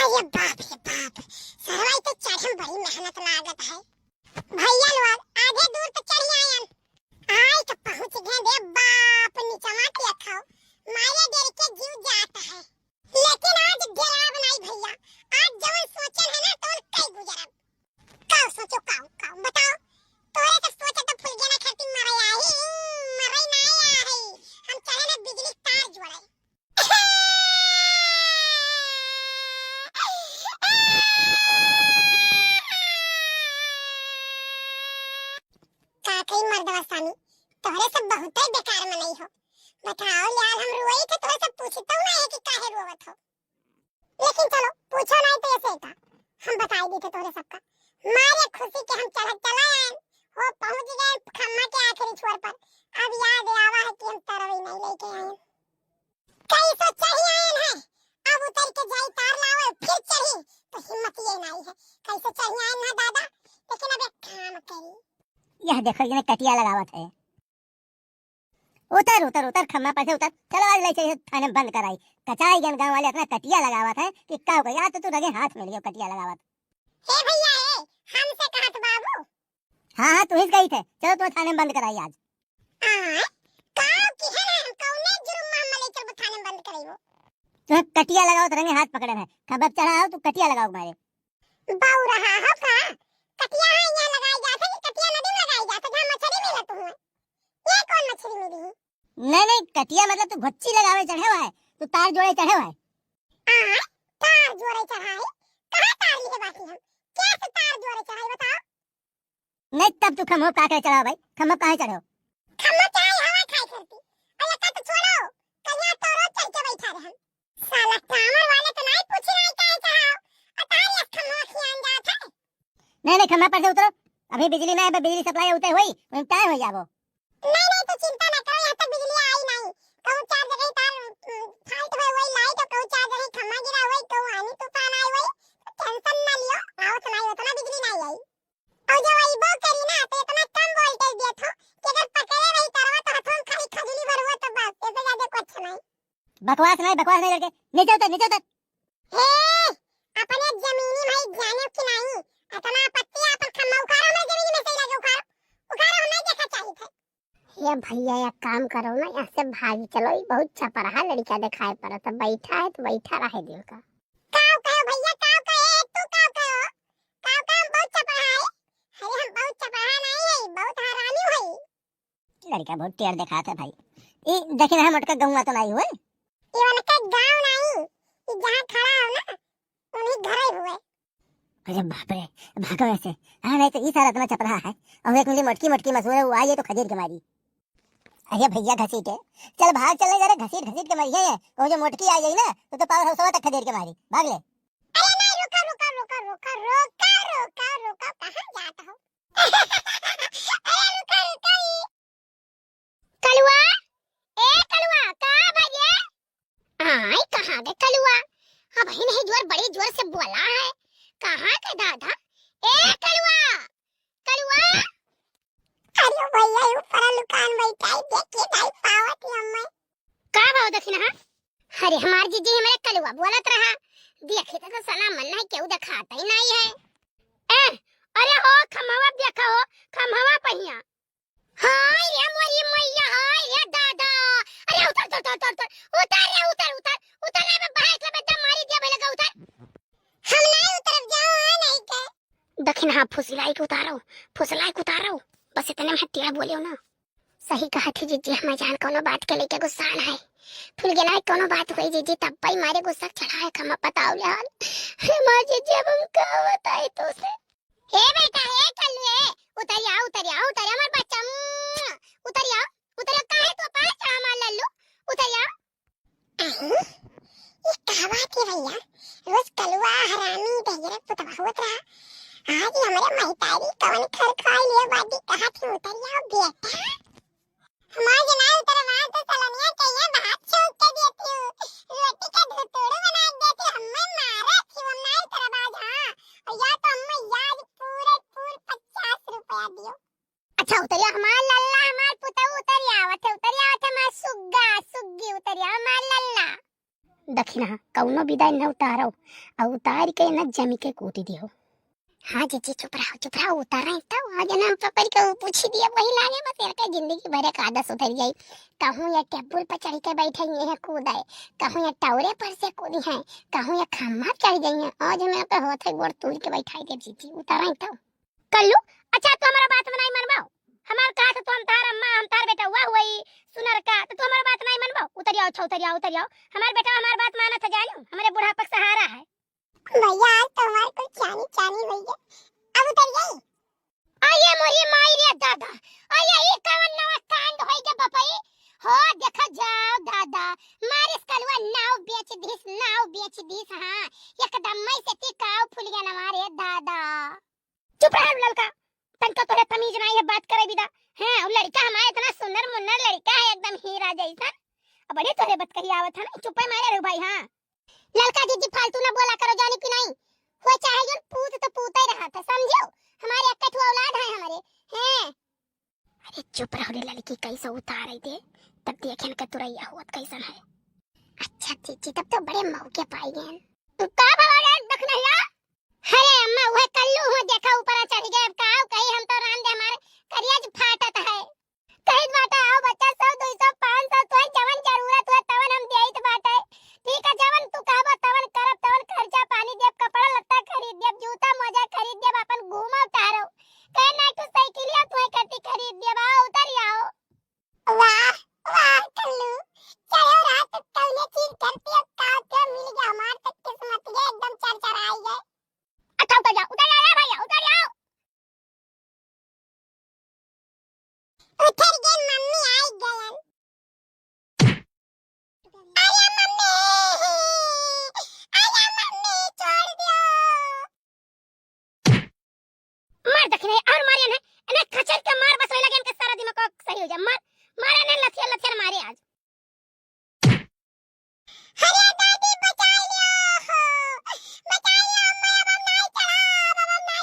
अरे बाप रे बाप, सरवाई तो चढ़म बड़ी मेहनत लागत है। भैया लोग आधे दूर तो चढ़ी आयन, आय तो पहुंच गए दे बाप नीचवा के खाओ, मारे देर के जीव जाता है। लेकिन आज डेरा बनाई भैया, आज जवन सोचन है ना तो कई गुजरब। काऊ सोचो काऊ बताओ, तोरे तो सोचे तो फुल गया ना खती मरे आई, मरे ना आई, हम चाहे ना बिजली तार जोड़े। काकई मर्दवा सामी, तोरे सब बहुत ही बेकार मनई हो। बताओ यार, हम रोई के तोरे सब पूछता हूं ना है कि काहे रोवत हो। लेकिन चलो पूछो नहीं तो ऐसे का हम बताई देते तोरे सबका। मारे खुशी के हम चला आए हो, पहुंच गए खम्मा के आखिरी छोर पर। अब याद आवा है कि हम तरवी नहीं लेके आए, कई सो चढ़ी आए हैं। अब उतर के जाई तार लाओ फिर चढ़ी तो हिम्मत ये नहीं है। कैसे चढ़ी आए ना दादा, लेकिन अब एक काम करी। यह देखो ये कटिया लगावत है। उतर उतर उतर खम्मा पर से उतर, चलो आज ले चलिए थाने बंद कराई। कचाई गन गांव वाले अपना कटिया लगावत है कि का हो गया, तो तू लगे हाथ में लियो कटिया लगावत। हे भैया हे, हमसे कहत बाबू। हां तू ही गई थे, चलो तो थाने बंद कराई आज। हां काऊ की है ना, हम कौने जुर्म में ले चल थाने बंद कराइबो। तो कटिया लगाओ तो रंगे हाथ पकड़े है, खबर चढ़ाओ तू कटिया लगाओ मारे। बाऊ रहा हो का कटिया है यहाँ लगाई जात है कि कटिया नदी में लगाई जात है जहां मछली मिलत हुए। ये कौन मछली मिली है? नहीं कटिया मतलब तू भच्ची लगावे चढ़े हुआ है, तू तार जोड़े चढ़े हुआ है। तार जोड़े चढ़ाए, कहां तार लिए बाकी हम, कैसे तार जोड़े चढ़ाए बताओ। नहीं तब तू खम्भो का चढ़ाओ भाई, खम्भो कहां चढ़ो? खम्भो चाहे हवा खाई करती, अरे का तो छोड़ो, कन्या तो रोज चल के बैठा रहे। साला कामर वाले तो नहीं पूछ रहे काहे चढ़ाओ, अतारी खम्भो खियान जात है। नहीं खम्भा पर से उतरो, अभी बिजली नहीं है, बिजली सप्लाई उतर हुई टाइम हो जाबो। नहीं तो चिंता ना करो, यहाँ तक बिजली आई नहीं। कहूँ चार जगह तार फाल्ट हुए वही लाइट, और कहूँ चार जगह खम्भा गिरा हुई, कहूँ आनी तूफान आई हुई, टेंशन ना लियो, आवत नहीं उतना बिजली नहीं आई। और जो वही बो करी ना तो इतना कम वोल्टेज दिया था कि अगर पकड़े रही तारवा तो हाथों में खाली खजली भर हुआ तो बस, इससे ज्यादा कुछ नहीं। बकवास नहीं करके नीचे उतर। हे अपने जमीनी भाई जाने की नहीं, इतना पत्ती अपन खम्भा उखाड़ो, हमारी जमीन में से लगे उखाड़ो हम नहीं देखा चाहिए थे। ये भैया एक काम करो ना, यहाँ से भागी चलो, ये बहुत चपराहा लड़का दिखाई पड़ा था, बैठा है तो बैठा रहे दिल का। काऊ कहो भैया, काऊ कहे तू, काऊ कहो, काऊ का हम बहुत चपराहा है। अरे हम बहुत चपराहा नहीं है, बहुत हरामी है। लड़का बहुत टेढ़ दिखाता है भाई। ई देखिन हम मोटका गौवा तो नहीं हुए, ये वाला का गांव नहीं, ये जहां खड़ा हो ना उन्हीं घर ही हुए। अरे बाप रे भागो ऐसे। हां नहीं तो ई सारा इतना चपराहा है, और एक मिली मोटकी मसूर है वो आई है तो खजीर के मारी। अरे भैया घसीटे चल, भाग चले जरा, घसीट के मरी है। वो जो मोटकी आ गई ना तो पावर हाउस तक खदेड़ के मारी, भाग ले। अरे नहीं रुका कहां जाता हो। अरे रुका कलुआ, ए कलुआ का भजे आई कहां गए कलुआ। हां भाई नहीं जोर बड़ी जोर से बोला है, कहां के दादा। ए कलुआ अरे भैया ऊपर लुकान बैठा है, देखिए नहीं पावत हमें का भाव दखिना। अरे हमार जीजी हमारे कलुआ बोलत रहा, देखे तो सला मन नहीं केहू दिखाता ही नहीं है। ए अरे हो खमवा देखा हो, खमवा पहिया। हाय रे मोरी मैया, हाय रे दादा। अरे उतर रे बाहर के बेटा मारी दिया भले का उतर। हम नहीं उतर जाओ है नहीं के दखिना। हां फुसलाई के उतारो, बस इतने में हटिया बोलियो ना। सही कहा थी जीजी, हमें जान कोनो बात के लेके गुस्सा है, फूल गेला कोनो बात हुई जीजी तब भाई मारे गुस्सा चढ़ा है। खमा बताओ ले हाल हे मां जीजी, अब हम क्या बताए तो से। हे बेटा हे कल्लू, उतर आ हमार बच्चा, उतर आ काहे तो पास चढ़ा मार लल्लू, उतर आ। ये क्या बात है भैया, रोज कलुआ हरामी ढेरे पुतवा होत रहा, आज हमारे महतारी कवन खर खाई लिए बादी कहा थी उतर आओ बेटा। हमारे जना उतर वहां तो सलनिया चाहिए भात छूट के देती हूँ, रोटी का धुतोड़ बना देती हूँ, हमें मारा थी हम नहीं उतर बाज। हाँ और या तो हमें याद पूरे 50 रुपया दियो। अच्छा उतरिया हमार लल्ला, हमार पुतवा उतरिया आवत हमार सुग्गी उतरिया हमार लल्ला। दखिना कौनो विदाई न उतारो और उतार के न जमी के कूटी दियो। हाँ जीजी चुप रहो उतारा तो आज ना पकड़ के पूछी दिया वही लागे बस यार का जिंदगी भर एक आदत सुधर जाई। कहूं या टेबल पर चढ़ के बैठे ये कूदाए, कहूं या टावरे पर से कूदी है, कहूं या खम्मा चढ़ गई है। आज मैं पे होत है गोड़ तोड़ के बैठाई दे जीजी उतारा तो कल्लू। अच्छा तो हमारा बात नहीं मनवाओ, हमार कहा तो हम तार अम्मा हम तार बेटा हुआ हुई सुनर का तो हमारा बात नहीं मनवाओ। उतर जाओ हमार बेटा हमार बात माना था जानो हमारे बुढ़ापा सहारा है। भैया आज तो हमारे को चानी भैया अब उतर गई। आये मोरी माई रे दादा, आये ये कवन नवा कांड होई के बपई हो देखा जाओ दादा मारिस कलवा नाव बेच दिस हां एकदम मैं से टिकाव फूल गया ना मारे दादा। चुप रह लड़का, तनका तोरे तमीज नहीं है बात करे बिदा हैं। और लड़का हमारा इतना सुंदर मुन्नर लड़का है एकदम हीरा जैसा। अब बड़े तोरे बात कही आवत है ना चुप मारे रे भाई। हां लड़का जीजी फालतू ना बोला करो जानी कि नहीं हो चाहे जो पूत तो पूता ही रहा था समझो। हमारे एक कठुआ औलाद है हमारे हैं। अरे चुप रहो रे लड़की कैसे उतार रही थे तब देखें के तुरैया होत कैसन है। अच्छा जीजी तब तो बड़े मौके पाई गए तू का भवाले देख नहीं आ। अरे अम्मा वह कल्लू हो देखा ऊपर चढ़ गए अब काऊ कहीं हम तो राम दे हमारे करिया फाटत है कहीं बाटा आओ बच्चा 100 200 500 तो जवन जरूरत है तवन हम देइत बाटे। ठीक है जवन तू कहबो तवन करब तवन खर्चा पानी देब कपड़ा लत्ता खरीद देब जूता मोजा खरीद देब अपन घूमो तारो कह ना तू साइकिलिया तू करती खरीद देब आओ उतर आओ। वाह कल्लू चलो रात तक ने चीज करती अब का तो मिल गया हमार तक किस्मत ये एकदम चरचर आई गए। अच्छा उतर जाओ भैया उतर जाओ। उतर गए मम्मी आई गयन। अरे मम्मी छोड़ दो। मार दखने और मारे ने एने खचर के मार बस लगे इनके सारा दिमाग सही हो जाए। मारे ने लथिया मारे आज। अरे दादी बचा लियो मैं अब नहीं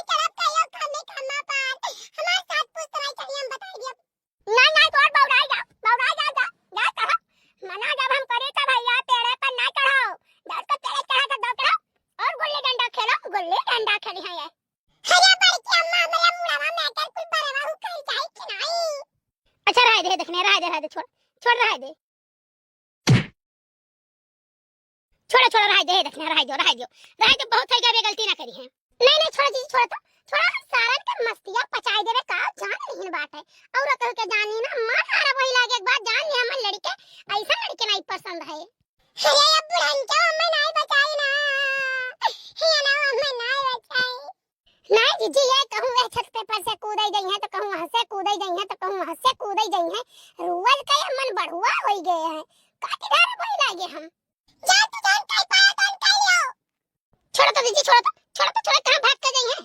चढ़ब कहियो खाने खाना पार हमारे साथ पूछ नहीं चली हम बता दियो। नहीं तो और बौड़ाई जा कहा मना जब हम करे तब भैया पेड़े पर ना चढ़ाओ दस को पेड़े चढ़ा कर दो करो और गुल्ली डंडा खेली है ये। अरे बड़की अम्मा मेरा मुड़ावा मैटर कुल बरवा हु कहीं जाए कि नहीं। अच्छा रह दे देखने रह दे छोड़ रह दे छोड़ रह दे देखने रह दो बहुत है गए गलती ना करी है। नहीं छोड़ जी छोड़ सारा के मस्तिया पचाई देवे का जान नहीं बात है और कह के जानी ना मन हारा वही लागे एक बार जान ले मन लड़के ऐसा लड़के नहीं पसंद है। अरे अब बुढ़ंचा अम्मा नहीं बचाई ना हे ना अम्मा नहीं बचाई। नहीं जीजी ये कहूं वे छत पे पर से कूदाई गई है तो कहूं वहां से कूदाई गई है तो कहूं वहां से कूदाई गई है रुवल का मन बढ़ुआ हो गए हैं काटी धार वही लागे हम। जा तू जान कहीं पाया तो कहीं लियो। छोड़ तो जीजी छोड़ कहां भाग के गई है।